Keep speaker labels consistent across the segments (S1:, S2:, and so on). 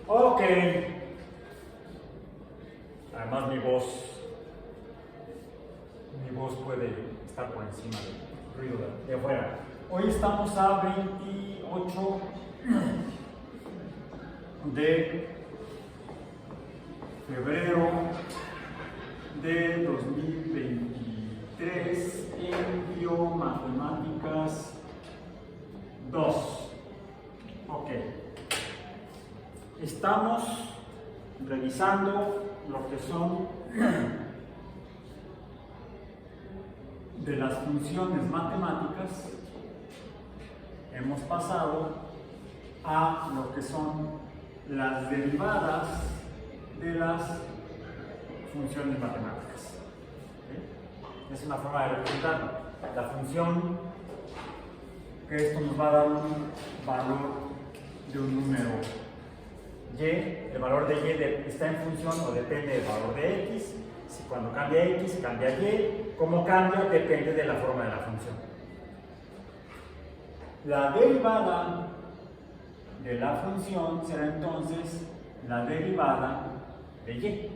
S1: Ok. Además mi voz puede estar por encima del ruido de afuera. Hoy estamos a 28 de febrero de 2023 en Biomatemáticas 2. Ok. Estamos revisando lo que son de las funciones matemáticas. Hemos pasado a lo que son las derivadas de las funciones matemáticas. ¿Sí? Es una forma de representar la función, que esto nos va a dar un valor de un número y. El valor de y está en función o depende del valor de x. Si cuando cambia x, cambia y. Cómo cambia depende de la forma de la función. La derivada de la función será entonces la derivada de y.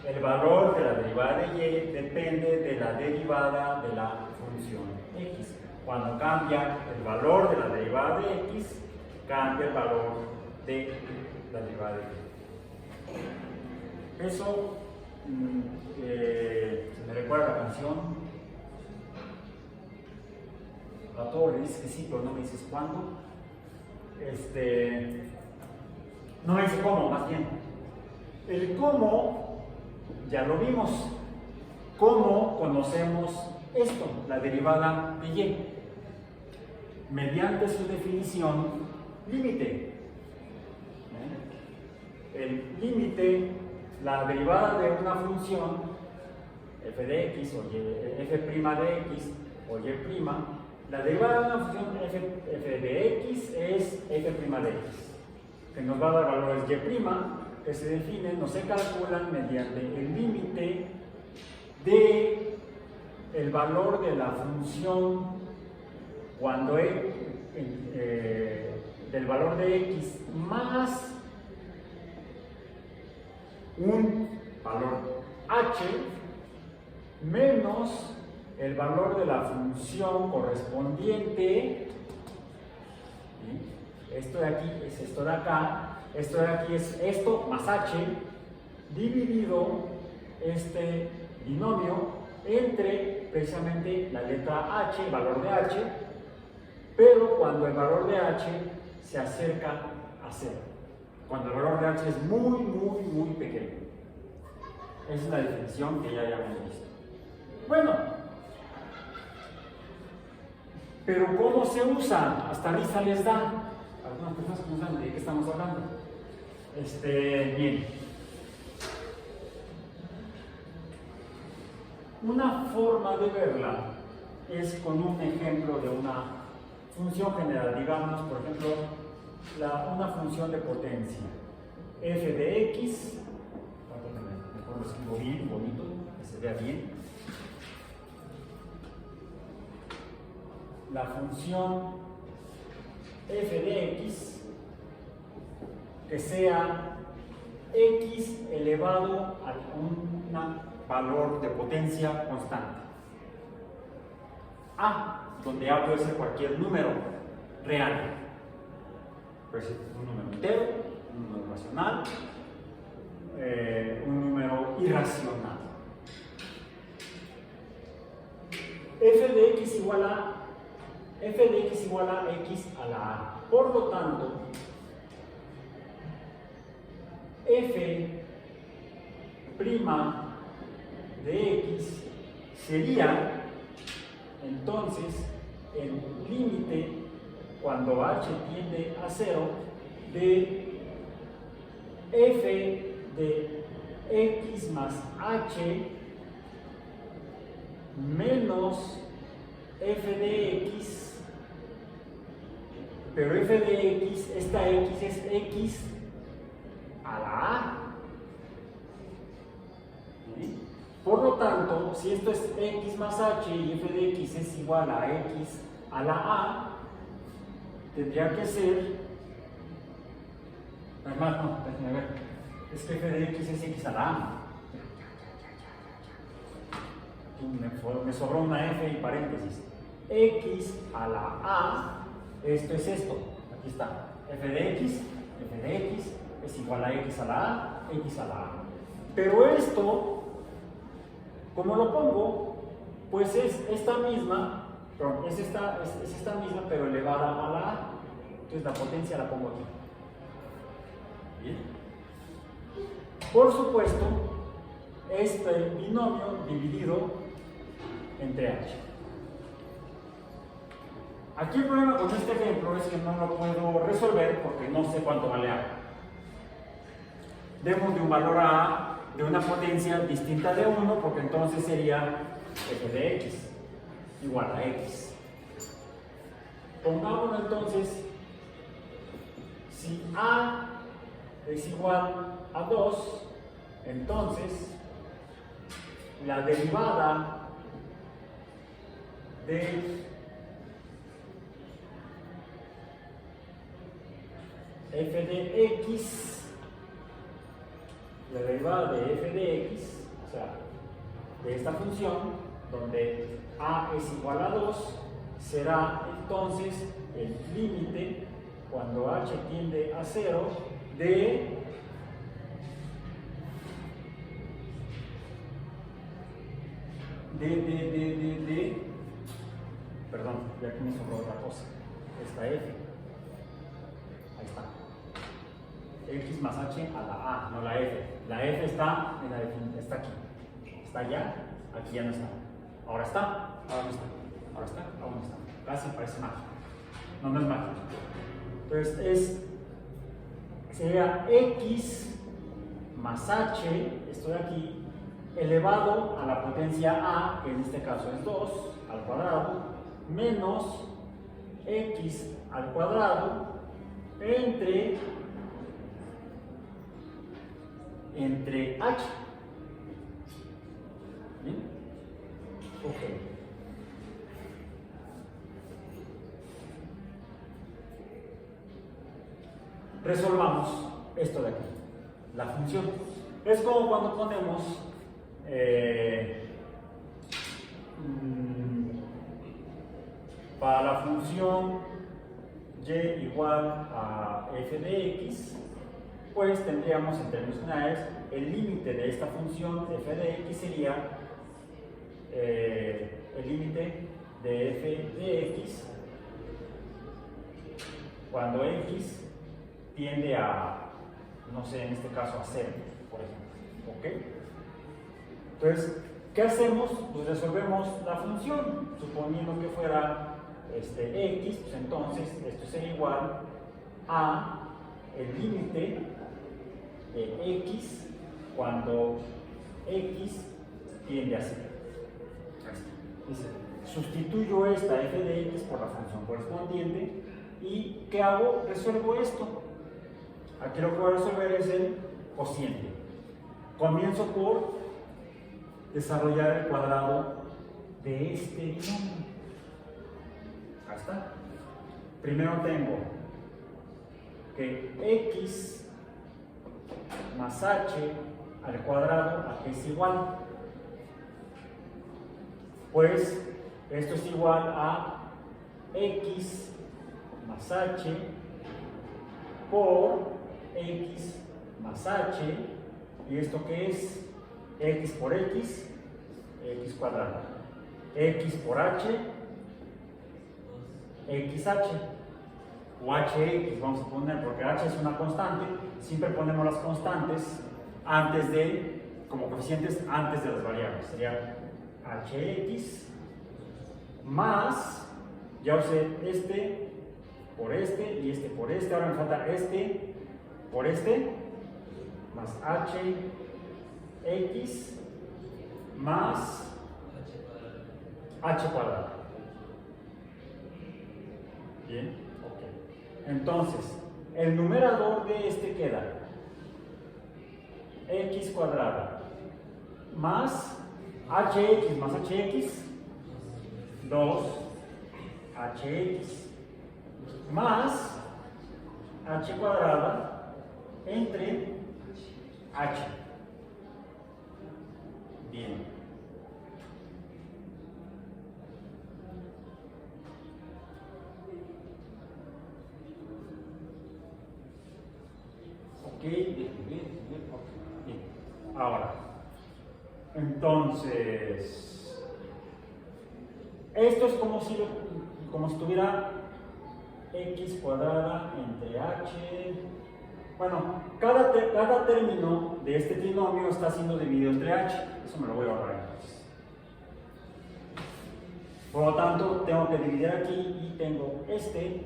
S1: El valor de la derivada de y depende de la derivada de la función x. Cuando cambia el valor de la derivada de x, cambia el valor de la derivada de y. Eso se me recuerda la canción. A todo le dices que sí, pero no me dices cuándo. No me dice cómo, más bien. El cómo ya lo vimos. ¿Cómo conocemos esto? La derivada de y. Mediante su definición límite. El límite, la derivada de una función f de x o y, f' de x o y', la derivada de una función f de x es f' de x, que nos va a dar valores y', que se definen o se calculan mediante el límite de el valor de la función cuando del valor de x más un valor h menos el valor de la función correspondiente. ¿Sí? Esto de aquí es esto de acá, esto de aquí es esto más h dividido este binomio entre precisamente la letra h, el valor de h, pero cuando el valor de h se acerca a 0. Cuando el valor de h es muy pequeño. Esa es la definición que ya habíamos visto. Bueno, pero ¿cómo se usa? Hasta risa les da. Algunas personas que no saben de qué estamos hablando. Bien. Una forma de verla es con un ejemplo de una función general. Digamos, por ejemplo, una función de potencia f de x, mejor lo escribo bien, bonito, que se vea bien. La función f de x que sea x elevado a un valor de potencia constante. A, donde A puede ser cualquier número real. Puede ser un número entero, un número racional, un número irracional. F de x igual a x a la a. Por lo tanto, f' de x sería entonces el límite cuando h tiende a 0 de f de x más h menos f de x, pero f de x, esta x es x a la a. ¿Sí? Por lo tanto, si esto es x más h y f de x es igual a x a la a, tendría que ser Además, no, déjenme ver. Es que f de x es x a la a. Me sobró una f y paréntesis. X a la a, esto es esto. Aquí está. F de x es igual a x a la a, x a la a. Pero esto, ¿cómo lo pongo? Pues es esta misma, perdón, es esta misma, pero elevada a la a. Entonces la potencia la pongo aquí. Bien. Por supuesto, este binomio dividido entre h. Aquí el problema con este ejemplo es que no lo puedo resolver porque no sé cuánto vale a. Demos de un valor a a de una potencia distinta de 1, porque entonces sería f de x igual a x. Pongámoslo entonces, si a es igual a 2, entonces la derivada de f de x, la derivada de f de x, o sea, de esta función, donde a es igual a 2, será entonces el límite, cuando h tiende a 0, perdón, ya que me sobró otra cosa, esta f, ahí está, x más h a la a, no la f. La f está en la definición, está aquí. Está allá, aquí ya no está. Ahora está, ahora no está. Ahora está, ahora no está. Casi parece mágico. No, no es mágico. Entonces sería x más h, esto de aquí, elevado a la potencia a, que en este caso es 2 al cuadrado, menos x al cuadrado entre h. ¿Bien? Ok. Resolvamos esto de aquí, la función. Es como cuando ponemos para la función y igual a f de x, pues tendríamos en términos generales el límite de esta función f de x sería el límite de f de x cuando x tiende a, no sé, en este caso a 0, por ejemplo. ¿Ok? Entonces, ¿qué hacemos? Pues resolvemos la función, suponiendo que fuera x, pues entonces esto sería igual a el límite de x cuando x tiende a 0. Dice, sustituyo esta f de x por la función correspondiente y ¿qué hago? Resuelvo esto. Aquí lo que voy a resolver es el cociente. Comienzo por desarrollar el cuadrado de este binomio. Ahí está. Primero tengo que x más h al cuadrado, ¿a qué es igual? Pues esto es igual a x más h por x más h, ¿y esto qué es? X por x, x cuadrado. X por h, xh, o hx vamos a poner, porque h es una constante, siempre ponemos las constantes antes de, como coeficientes antes de las variables, sería hx más, ya usé este por este y este por este, ahora me falta este por este, más hx más h cuadrado. Bien, ok. Entonces, el numerador de este queda x cuadrado más hx más hx, 2hx más h cuadrada entre h. Bien. Ok, bien. Ahora, entonces, esto es como si tuviera x cuadrada entre h. Bueno, cada término de este trinomio está siendo dividido entre h. Eso me lo voy a ahorrar entonces. Por lo tanto, tengo que dividir aquí y tengo este.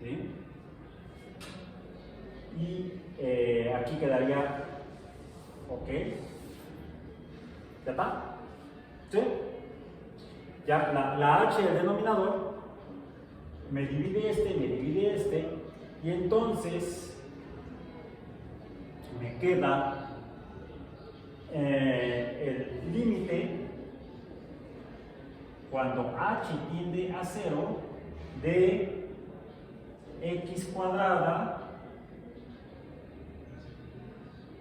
S1: ¿Sí? Y aquí quedaría, ok, ¿ya está? ¿Sí? Ya la h del denominador me divide este, y entonces me queda el límite cuando h tiende a 0 de x cuadrada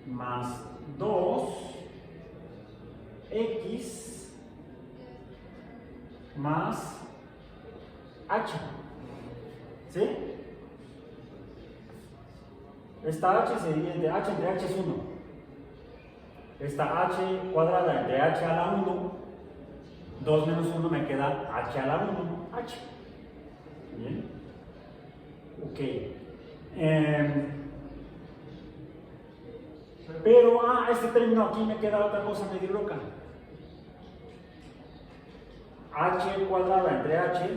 S1: más 2x más h. ¿Sí? Esta h se divide entre h es 1. Esta h cuadrada entre h a la 1, 2 menos 1 me queda h a la 1, h. Bien. Ok. Pero, este término aquí me queda otra cosa medio loca. H cuadrada entre h,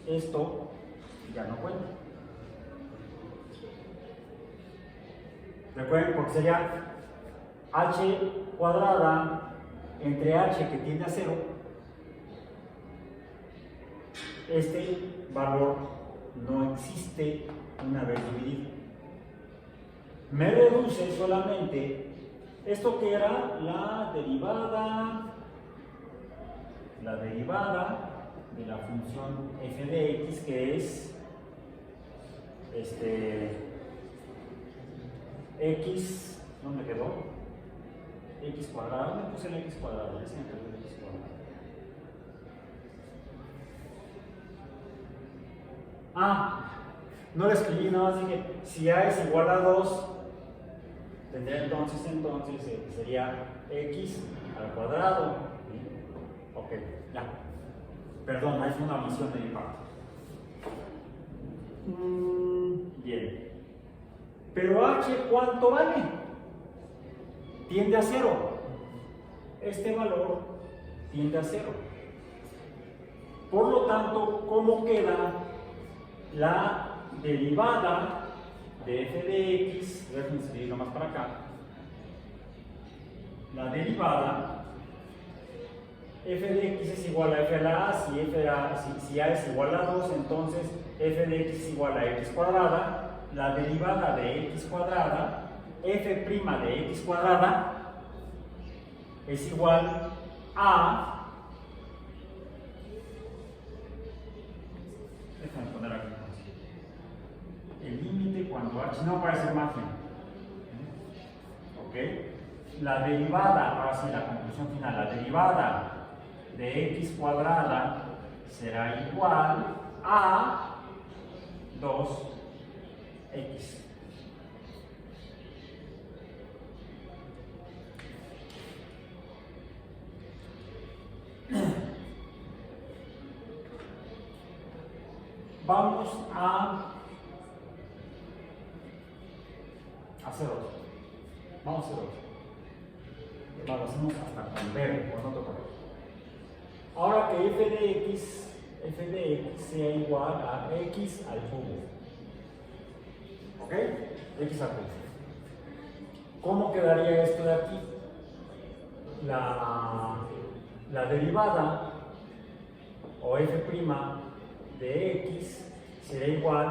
S1: esto ya no cuenta. Recuerden, porque sería h cuadrada entre h que tiende a 0. Este valor no existe una vez dividido. Me reduce solamente esto que era la derivada de la función f de x, que es x, ¿dónde quedó? X cuadrada, ¿dónde puse el x cuadrado? Ya se me quedó el x cuadrado. No lo escribí, nada más dije, si a es igual a 2, tendría entonces sería x al cuadrado. ¿Sí? Ok, ya. Perdón, ahí fue una omisión de mi parte. Bien. Pero h, ¿cuánto vale? Tiende a 0. Este valor tiende a 0. Por lo tanto, ¿cómo queda la derivada de f de x? Déjenme escribirlo más para acá. La derivada f de x es igual a f a la a. Si a es igual a 2, entonces f de x es igual a x cuadrada. La derivada de x cuadrada, f' de x cuadrada, es igual a, déjame poner aquí el límite cuando h, no parece magia. Ok, la derivada, ahora sí la conclusión final, la derivada de x cuadrada será igual a 2x. Vamos a hacer otro. Vamos a hacer otro. Lo hacemos hasta con ver, con otro color. Ahora que f de x sea igual a x al cubo. ¿Ok? X al cubo. ¿Cómo quedaría esto de aquí? La derivada o f' de x será igual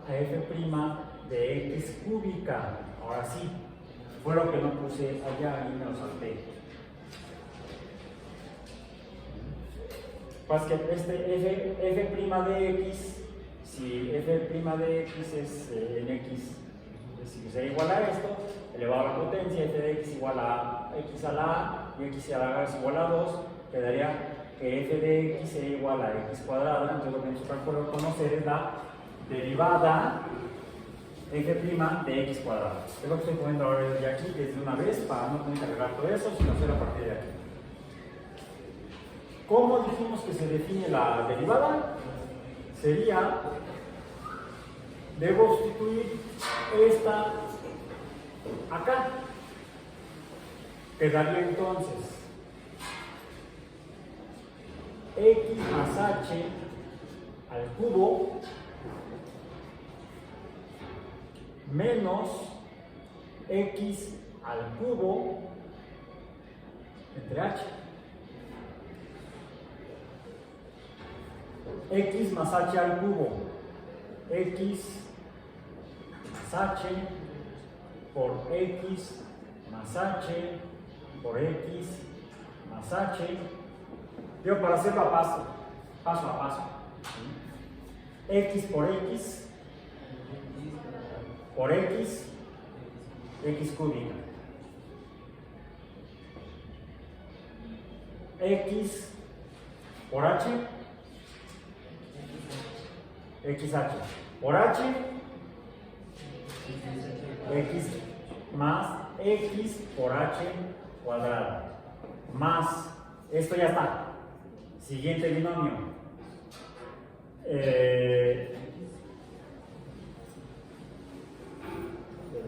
S1: a f' de x cúbica. Ahora sí, fue lo que no puse allá y me lo salté. Pues que f' de x si f' de x es en x, si sea igual a esto, elevado a la potencia, f de x igual a x a la a y x a la a es igual a 2, quedaría que f de x sea igual a x cuadrada. Entonces lo que necesitamos conocer es la derivada f' de x cuadrada. Es lo que estoy poniendo ahora desde aquí, desde una vez, para no tener que agregar todo eso, sino hacer a partir de aquí. ¿Cómo dijimos que se define la derivada? Sería, debo sustituir esta acá. Quedaría entonces x más h al cubo menos x al cubo entre h. X más h al cubo, x más h por x más h por x más h. Digo, para hacerlo a paso a paso. X por x cúbica. X por h, xh. Por h, x más x por h cuadrado. Más, esto ya está. Siguiente binomio.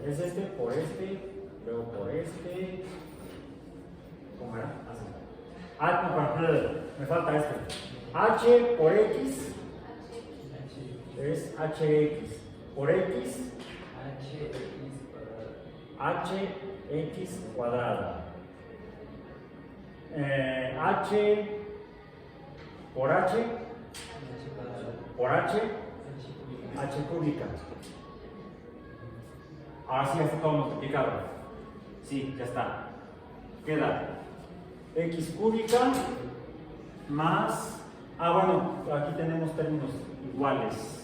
S1: Es este por este, luego por este. ¿Cómo era? Así. Ah, no, me falta este. H por x es hx. Por x, hx cuadrada. H por h, h cúbica. Ahora sí ya está todo multiplicado. Sí, ya está. Queda x cúbica más. Bueno, aquí tenemos términos iguales.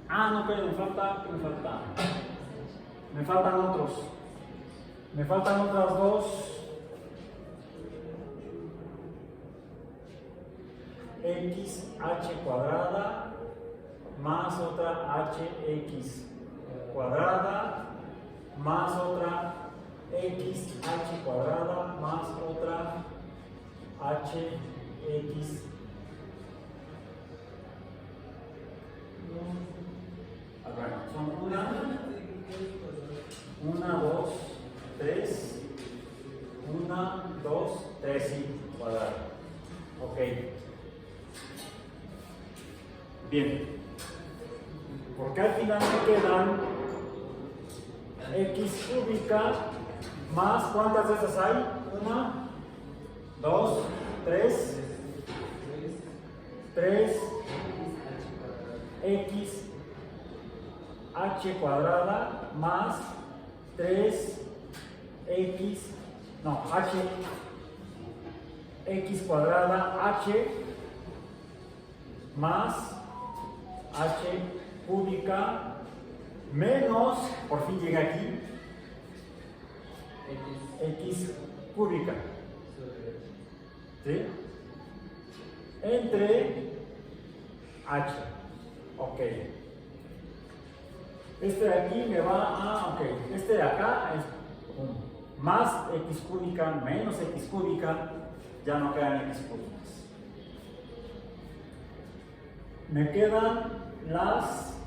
S1: No, pero me faltan otros. Me faltan otras dos. Xh cuadrada más otra hx cuadrada más otra xh cuadrada más otra hx. Son una, dos, tres, una, dos, tres, sí, cuadrada. Ok. Bien. Porque al final me quedan x cúbica más, ¿cuántas de esas hay? Una, dos, tres, x h cuadrada más 3x, no, h, x cuadrada h más h cúbica menos, por fin llega aquí, x cúbica, ¿sí? Entre h, ok. Este de aquí me va ok, este de acá es más x cúbica menos x cúbica, ya no quedan x cúbicas. Me quedan las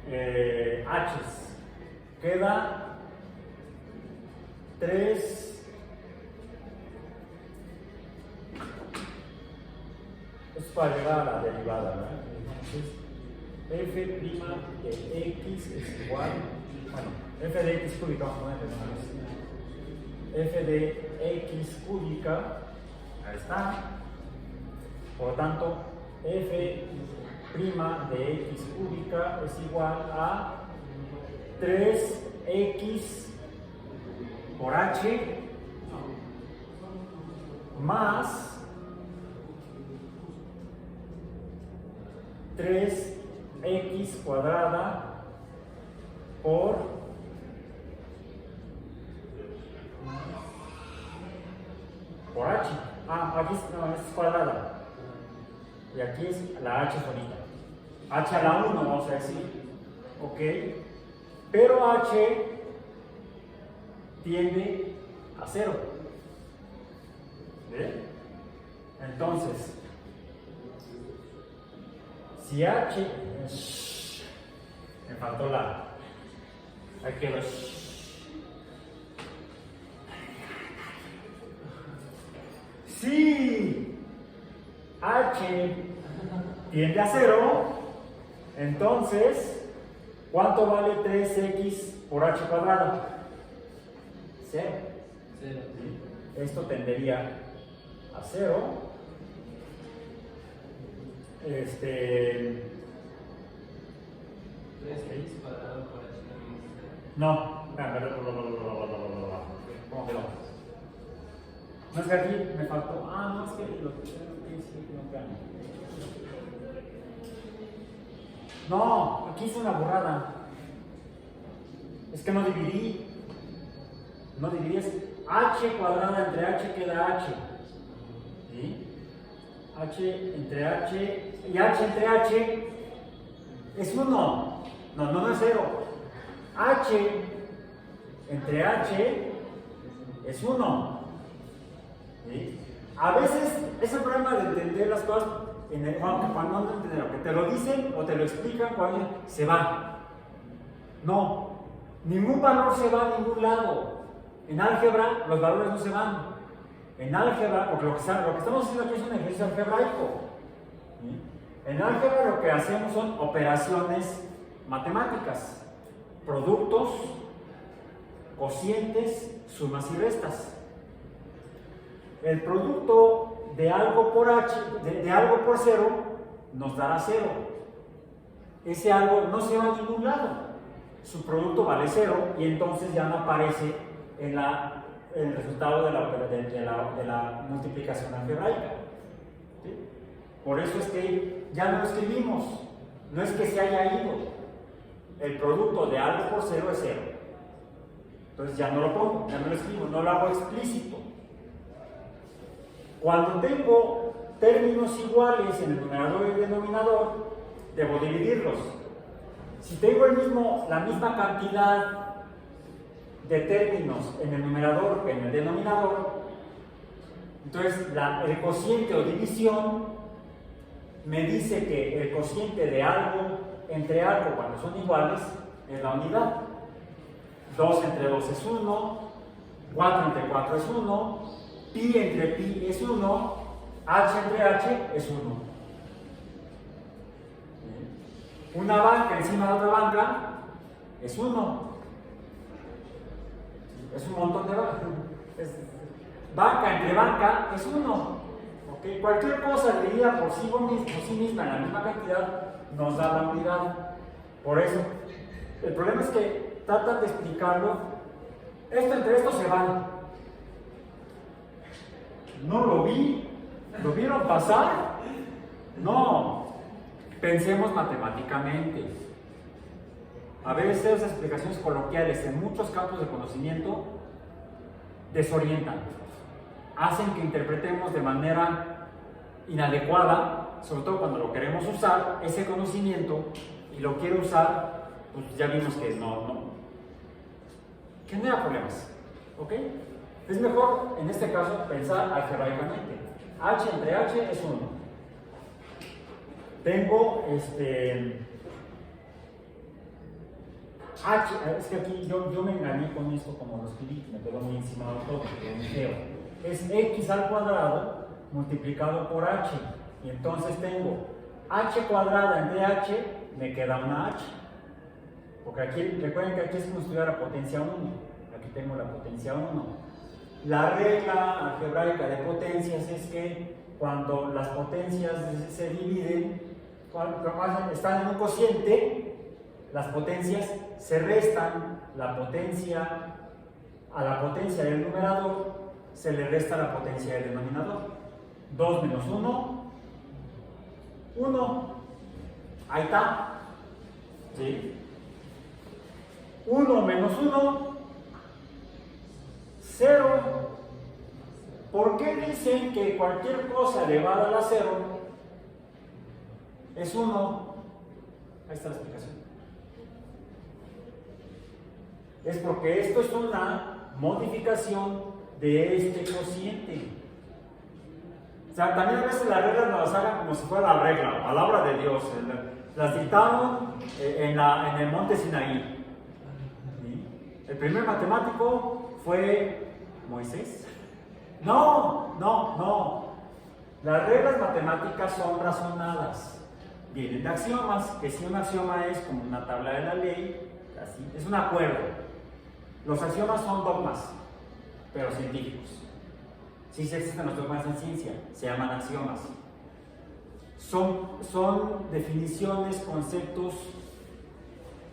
S1: h's, queda 3, es para llegar a la derivada, ¿verdad? Entonces, f' de x es igual, bueno, f de x cúbica, vamos a ponerle una vez. F de x cúbica, ahí está. Por lo tanto, f' de x cúbica es igual a 3x por h 3x cuadrada por h. Aquí no, es cuadrada. Y aquí es la h solita. H a la 1, vamos a decir. Ok. Pero h tiende a 0. ¿Bien? Entonces, si h... me faltó la... Ahí quedó. Si h tiende a 0, entonces, ¿cuánto vale 3x por h cuadrado? 0. Esto tendería a 0. No, ¿cómo quedó? No es que aquí me faltó. No es que no, aquí hice una borrada. Es que no dividí. No dividí, es h cuadrada entre h queda h. ¿Sí? H entre h y h entre h es 1. No es 0. H entre h es 1. ¿Sí? A veces es el problema de entender las cosas cuando no entienden, que te lo dicen o te lo explican cuando se va. No, ningún valor se va a ningún lado. En álgebra los valores no se van. En álgebra, porque lo que estamos haciendo aquí es un ejercicio algebraico. ¿Sí? En álgebra lo que hacemos son operaciones matemáticas, productos, cocientes, sumas y restas. El producto de algo por h, de algo por 0, nos dará 0. Ese algo no se va a ningún lado. Su producto vale 0 y entonces ya no aparece en el resultado de la multiplicación algebraica. ¿Sí? Por eso es que ya no lo escribimos. No es que se haya ido. El producto de algo por 0 es 0. Entonces ya no lo pongo, ya no lo escribo, no lo hago explícito. Cuando tengo términos iguales en el numerador y el denominador, debo dividirlos. Si tengo la misma cantidad de términos en el numerador que en el denominador, entonces el cociente o división me dice que el cociente de algo entre algo cuando son iguales es la unidad. 2 entre 2 es 1, 4 entre 4 es 1, pi entre pi es 1, h entre h es 1. Una banca encima de otra banca es 1. Es un montón de bancas. Banca entre banca es 1. ¿Okay? Cualquier cosa dividida por sí misma en la misma cantidad nos da la unidad. Por eso, el problema es que tratan de explicarlo. Esto entre estos se van. No lo vi. ¿Lo vieron pasar? No. Pensemos matemáticamente. A veces las explicaciones coloquiales en muchos campos de conocimiento desorientan, hacen que interpretemos de manera inadecuada, sobre todo cuando lo queremos usar, ese conocimiento, y lo quiero usar, pues ya vimos que no genera problemas. ¿Ok? Es mejor, en este caso, pensar algebraicamente. H entre h es 1. Tengo h, es que aquí yo me engañé con esto como lo escribí, me quedó muy encima de todo, porque muy feo. Es x al cuadrado multiplicado por h. Y entonces tengo h cuadrada entre h, me queda una h. Porque aquí, recuerden que aquí es como estudiar la potencia 1. Aquí tengo la potencia 1. La regla algebraica de potencias es que cuando las potencias se dividen, cuando están en un cociente, las potencias se restan, a la potencia del numerador se le resta la potencia del denominador. 2 menos 1, 1. Ahí está. ¿Sí? 1 menos 1, 0. ¿Por qué dicen que cualquier cosa elevada a la 0 es 1? Ahí está la explicación. Es porque esto es una modificación de este cociente. O sea, también a veces las reglas nos las hagan como si fuera la regla, palabra de Dios. Las dictaron en el monte Sinaí. ¿Sí? El primer matemático fue Moisés. No. Las reglas matemáticas son razonadas. Vienen de axiomas, que si un axioma es como una tabla de la ley, así, es un acuerdo. Los axiomas son dogmas, pero científicos. Sí existen los dogmas en ciencia, se llaman axiomas. Son definiciones, conceptos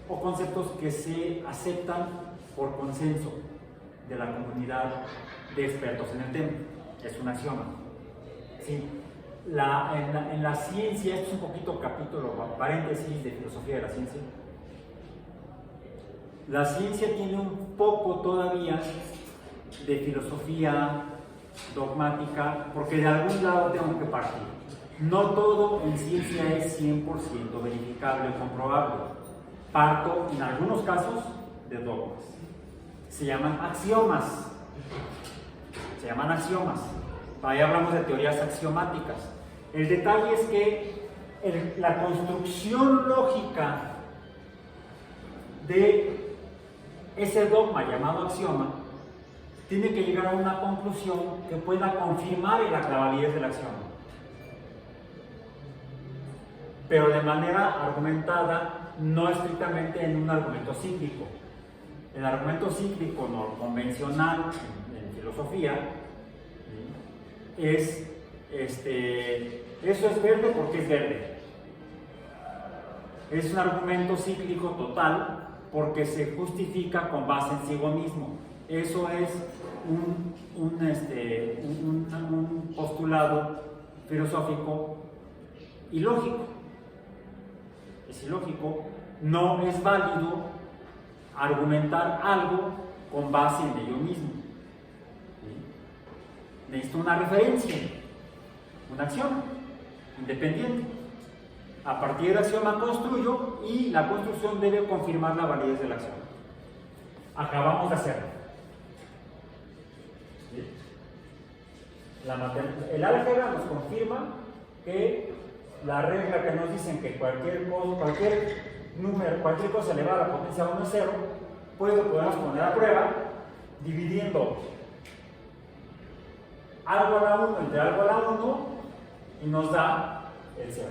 S1: o conceptos que se aceptan por consenso de la comunidad de expertos en el tema. Es un axioma. Sí. En la ciencia, esto es un poquito capítulo, paréntesis de filosofía de la ciencia. La ciencia tiene un poco todavía de filosofía dogmática, porque de algún lado tengo que partir. No todo en ciencia es 100% verificable o comprobable. Parto, en algunos casos, de dogmas. Se llaman axiomas. Ahí hablamos de teorías axiomáticas. El detalle es que la construcción lógica de ese dogma llamado axioma tiene que llegar a una conclusión que pueda confirmar la validez del axioma, pero de manera argumentada, no estrictamente en un argumento cíclico. El argumento cíclico no convencional en filosofía es eso es verde porque es verde. Es un argumento cíclico total porque se justifica con base en sí mismo. Eso es un postulado filosófico ilógico. Es ilógico, no es válido argumentar algo con base en ello mismo. ¿Sí? Necesito una referencia, un axioma independiente. A partir del axioma construyo y la construcción debe confirmar la validez del axioma. Acabamos de hacerlo. ¿Sí? El álgebra nos confirma que la regla que nos dicen que cualquier cosa elevada a la potencia 1 es 0, podemos poner a prueba dividiendo algo a la 1 entre algo a la 1 y nos da el 0.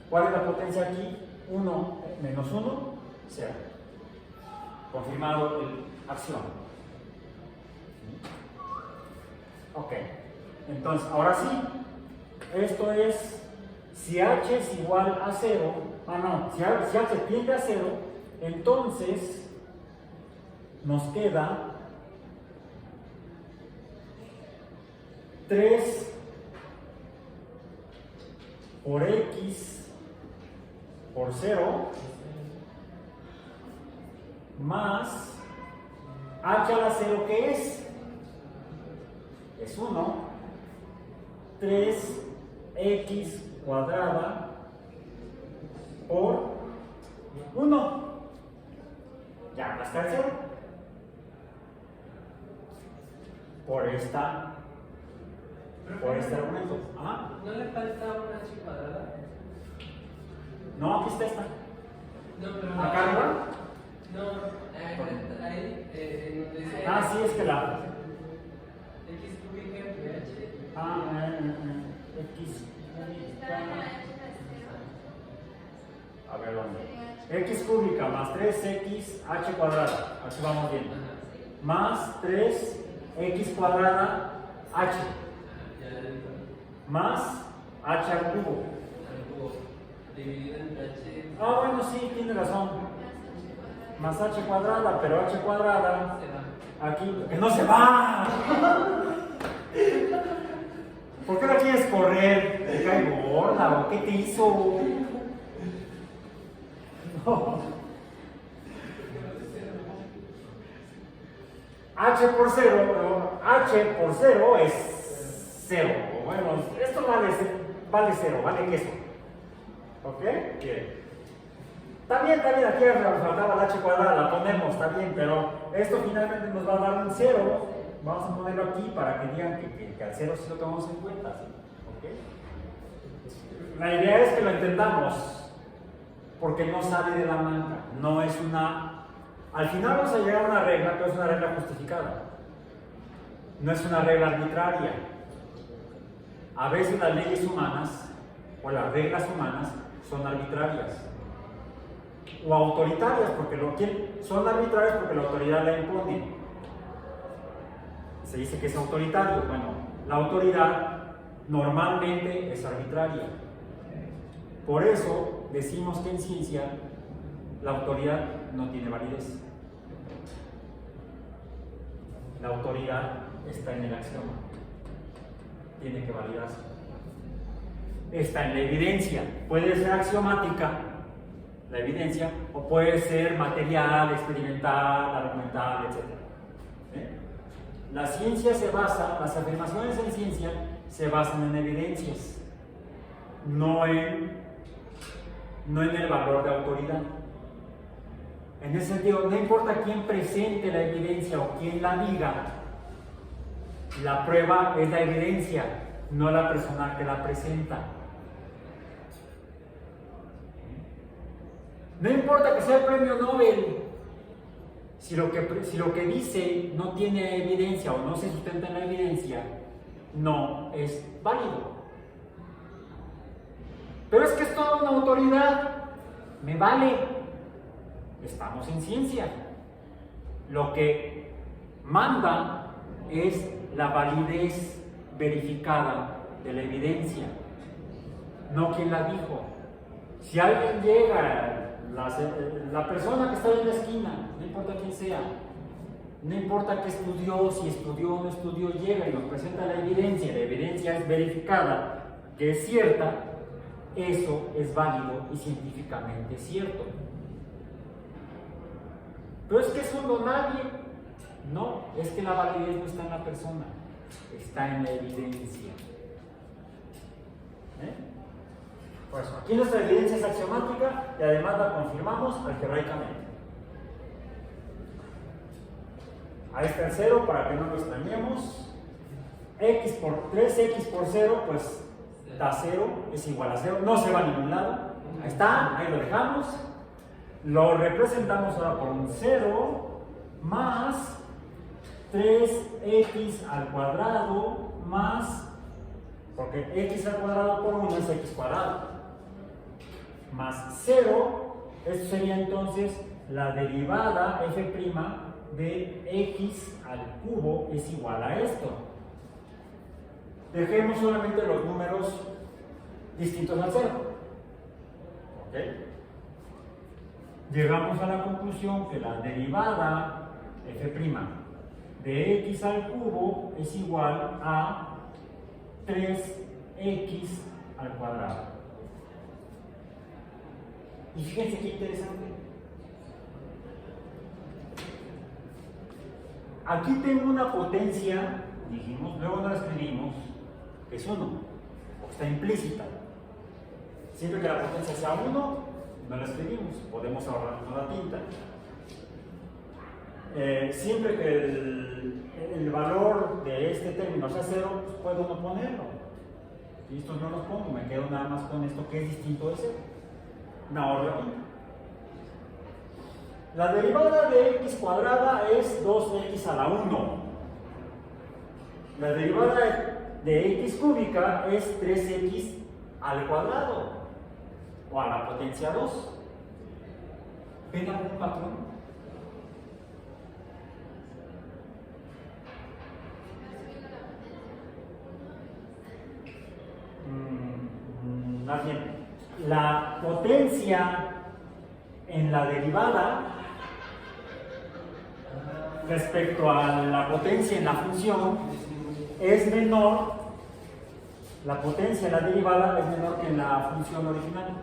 S1: ¿Cuál es la potencia aquí? 1 menos 1, 0. Confirmado el axioma. Ok, entonces ahora sí, esto es si h es igual a 0, si h tiende a 0, entonces nos queda 3 por x por 0 más h a la 0, ¿qué es? Es 1, 3x cuadrada por 1. Ya no está el 0. Por este argumento. Ajá.
S2: ¿No le falta una h cuadrada?
S1: No, aquí está esta.
S2: No, pero
S1: ¿Acá arriba?
S2: No, ahí, en donde dice.
S1: Sí, es que la.
S2: X cúbica entre h.
S1: X cúbica. A ver, ¿dónde? X cúbica más 3x h cuadrada. Aquí vamos bien. Más 3x cuadrada h. Más h al cubo.
S2: Dividido entre h.
S1: Bueno, sí, tiene razón. Más h cuadrada, pero h cuadrada. Aquí, que no se va. ¿Por qué la quieres correr? ¿Te cae gorda o qué te hizo?
S3: H por 0 es 0. Bueno, esto vale 0, vale queso. ¿Ok? Bien. Está bien, aquí nos faltaba la h cuadrada, la ponemos, está bien, pero esto finalmente nos va a dar un 0. Vamos a ponerlo aquí para que digan que al 0 sí lo tomamos en cuenta. ¿Sí? ¿Ok? La idea es que lo entendamos, porque no sale de la manga, no es una... Al final vamos a llegar a una regla, pero es una regla justificada. No es una regla arbitraria. A veces las leyes humanas o las reglas humanas son arbitrarias o autoritarias, porque son arbitrarias porque la autoridad la impone. Se dice que es autoritario. Bueno, la autoridad normalmente es arbitraria. Por eso decimos que en ciencia la autoridad no tiene validez. La autoridad está en el axioma. Tiene que validarse. Está en la evidencia. Puede ser axiomática, la evidencia, o puede ser material, experimental, argumental, etc. La ciencia se basa, las afirmaciones en ciencia se basan en evidencias, no en el valor de autoridad. En ese sentido, no importa quién presente la evidencia o quién la diga, la prueba es la evidencia, no la persona que la presenta. No importa que sea el premio Nobel, si lo que dice no tiene evidencia o no se sustenta en la evidencia, no es válido. Pero es que es toda una autoridad, me vale. Estamos en ciencia. Lo que manda es la validez verificada de la evidencia, no quien la dijo. Si alguien llega, la persona que está en la esquina, no importa quién sea, no importa qué estudió, si estudió o no estudió, llega y nos presenta la evidencia es verificada, que es cierta, eso es válido y científicamente cierto. Pero es que es un nadie. No, es que la validez no está en la persona, está en la evidencia. Por eso, aquí nuestra evidencia es axiomática y además la confirmamos algebraicamente. Ahí está el 0 para que no lo extrañemos. 3x por 0, pues da 0, es igual a 0, no se va a ningún lado. Ahí está, ahí lo dejamos. Lo representamos ahora por un 0 más 3x al cuadrado más, porque x al cuadrado por 1 es x cuadrado, más 0, esto sería entonces la derivada f' de x al cubo es igual a esto. Dejemos solamente los números distintos al 0. ¿Ok? Llegamos a la conclusión que la derivada f' de x al cubo es igual a 3x al cuadrado. Y fíjense qué interesante. Aquí tengo una potencia, dijimos, luego no la escribimos, que es 1, porque está implícita. Siempre que la potencia sea 1, no la escribimos, podemos ahorrarnos la tinta. Siempre que el valor de este término sea 0, pues puedo no ponerlo. Y estos no los pongo, me quedo nada más con esto que es distinto de 0. Me ahorro la tinta. La derivada de x cuadrada es 2x a la 1. La derivada de x cúbica es 3x al cuadrado, o a la potencia 2. ¿Ven algún patrón? Más bien, la potencia en la derivada respecto a la potencia en la función es menor, la potencia en la derivada es menor que en la función original.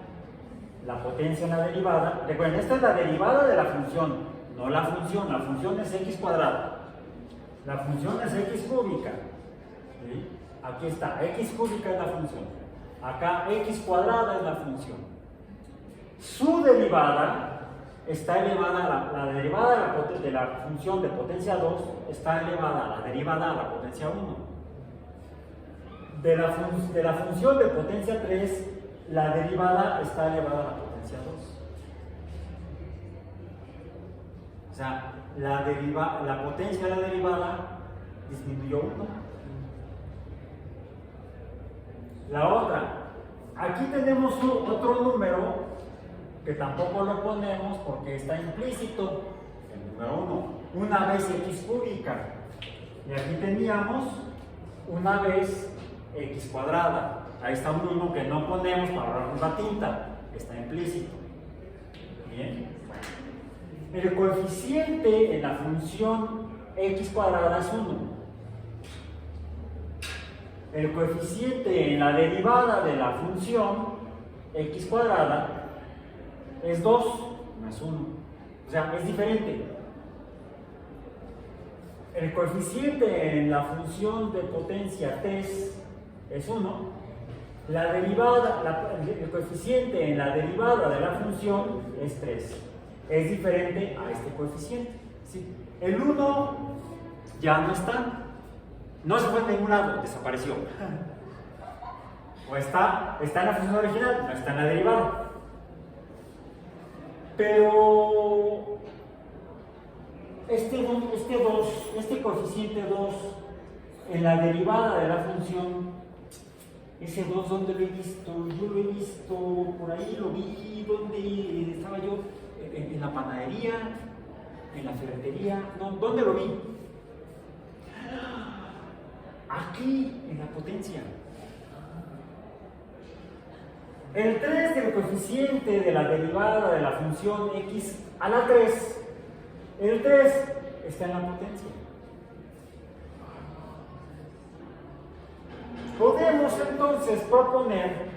S3: la potencia en la derivada. Recuerden, esta es la derivada de la función, no la función es x cuadrada. La función es x cúbica. ¿Sí? Aquí está, x cúbica es la función. Acá x cuadrada es la función. Su derivada está elevada, la derivada de la función de potencia 2 está elevada a la derivada a la potencia 1. De la función de potencia 3, la derivada está elevada a la potencia 2. O sea, la potencia de la derivada disminuyó 1. La otra, aquí tenemos otro número que tampoco lo ponemos porque está implícito, el número 1, una vez x cúbica. Y aquí teníamos una vez x cuadrada. Ahí está un 1 que no ponemos para ahorrarnos la tinta, está implícito. Bien. El coeficiente en la función x cuadrada es 1. El coeficiente en la derivada de la función x cuadrada es 2, no es 1. O sea, es diferente. El coeficiente en la función de potencia 3 es 1. El coeficiente en la derivada de la función es 3. Es diferente a este coeficiente. ¿Sí? El 1 ya no está. No se fue a ningún lado, desapareció. O está en la función original, no está en la derivada. Pero este coeficiente 2 en la derivada de la función, ese 2, ¿dónde lo he visto? Yo lo he visto por ahí, lo vi, ¿dónde estaba yo? En la panadería, en la ferretería, no, ¿dónde lo vi? Aquí, en la potencia. El 3 del coeficiente de la derivada de la función x a la 3, el 3 está en la potencia. Podemos entonces proponer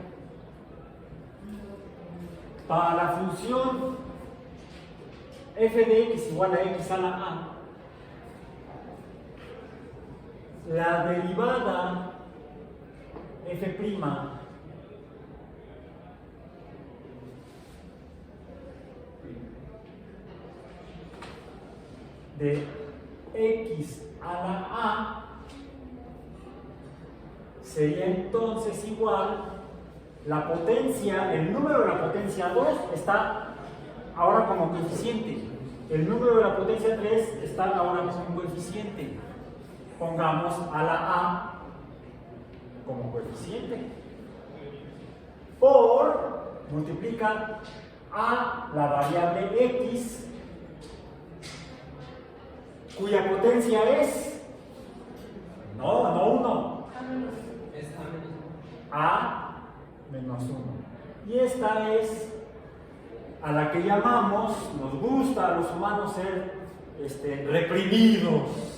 S3: para la función f de x igual a x a la a, la derivada f' de x a la a sería entonces igual, la potencia, el número de la potencia 2 está ahora como coeficiente, el número de la potencia 3 está ahora como coeficiente. Pongamos a la a como coeficiente por multiplicar a la variable x, cuya potencia es no 1,
S2: Es
S3: a menos 1. Y esta es a la que llamamos, nos gusta a los humanos ser reprimidos,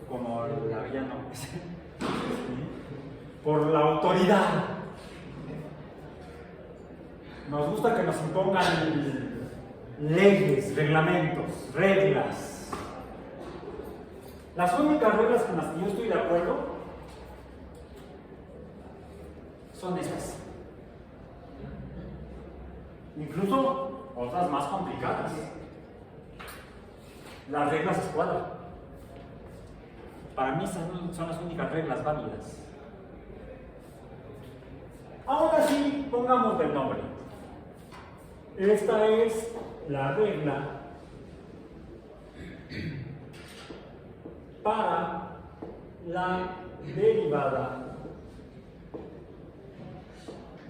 S3: como la villano, por la autoridad. Nos gusta que nos impongan leyes, reglamentos, reglas. Las únicas reglas con las que yo estoy de acuerdo son esas. Incluso otras más complicadas. Las reglas escuadra. Para mí son las únicas reglas válidas. Ahora sí, pongamos el nombre. Esta es la regla para la derivada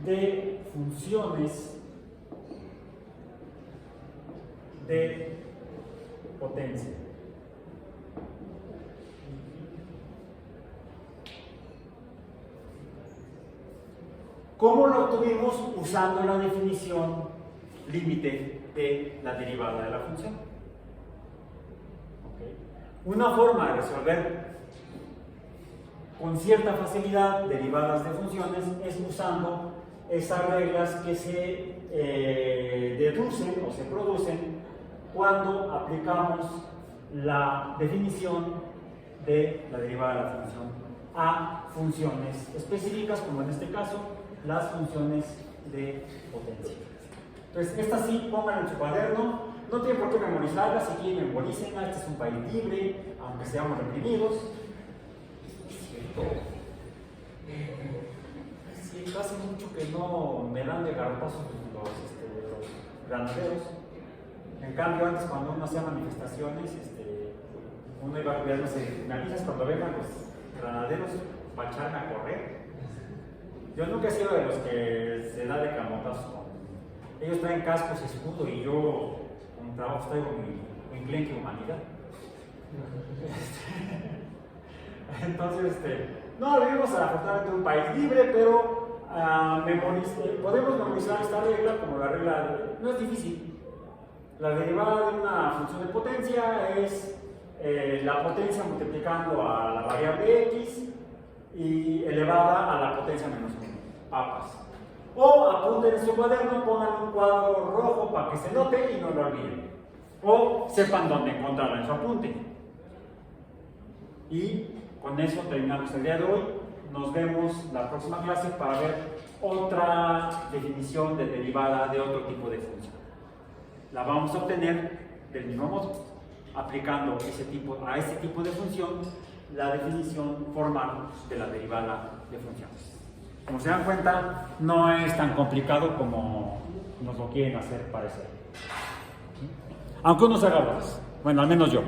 S3: de funciones de potencia. ¿Cómo lo obtuvimos? Usando la definición límite de la derivada de la función. ¿Okay? Una forma de resolver con cierta facilidad derivadas de funciones es usando esas reglas que se
S1: deducen o se producen cuando aplicamos la definición de la derivada de la función a funciones específicas, como en este caso las funciones de potencia. Entonces, estas sí pongan en su cuaderno, no tienen por qué memorizarlas, si quieren memorícenlas, este es un país libre, aunque seamos reprimidos. Sí, hace mucho que no me dan de garrotazos los granaderos. En cambio, antes cuando uno hacía manifestaciones, uno iba a cuidar, no sé, me avisas cuando vengan los granaderos para echarme a correr. Yo nunca he sido de los que se da de camotazos. Ellos traen cascos y escudo y yo con trabajo traigo mi enclenque humanidad. Entonces, no, vivimos afortunadamente en un país libre, pero podemos memorizar esta regla como la regla, no es difícil. La derivada de una función de potencia es la potencia multiplicando a la variable x y elevada a la potencia menos 1, papas. O apunten en su cuaderno, pongan un cuadro rojo para que se note y no lo olviden. O sepan dónde encontrarla en su apunte. Y con eso terminamos el día de hoy. Nos vemos la próxima clase para ver otra definición de derivada de otro tipo de función. La vamos a obtener del mismo modo, aplicando a ese tipo de función la definición formal de la derivada de funciones. Como se dan cuenta, no es tan complicado como nos lo quieren hacer parecer. Aunque uno se haga bolas. Bueno, al menos yo.